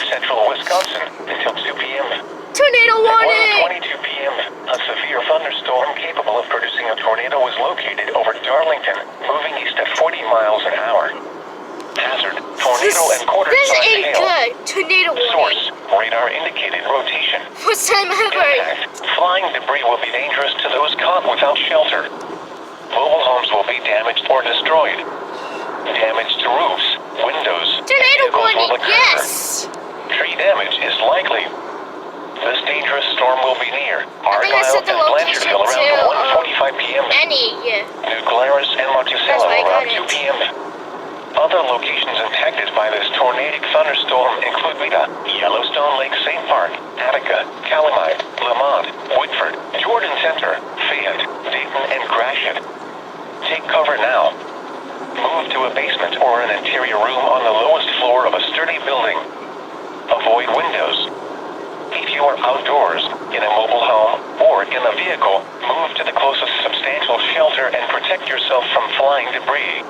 central Wisconsin until 2 p.m. Tornado At warning! 1:22 p.m., a severe thunderstorm capable of producing a tornado was located over Darlington, moving east at 40 miles an hour. Hazard, tornado and quarter-size This ain't hail. good. Tornado warning. Source, radar indicated rotation. First time ever. Impact, flying debris will be dangerous to those caught without shelter. Mobile homes will be damaged or destroyed. Damage to roofs, windows, Tornado vehicles will warning, occur. yes! Tree damage is likely. This dangerous storm will be near I think I Argyle set the and location Blanchardville to around 1:45 p.m. any. New Glarus and Monticello That's why I got around 2 it. p.m. Other locations impacted by this tornadic thunderstorm include Meta, Yellowstone Lake State Park, Attica, Calamine, Lamont, Woodford, Jordan Center, Fayette, Dayton, and Gratiot. Take cover now. Move to a basement or an interior room on the lowest floor of a sturdy building. Avoid windows. If you are outdoors, in a mobile home, or in a vehicle, move to the closest substantial shelter and protect yourself from flying debris.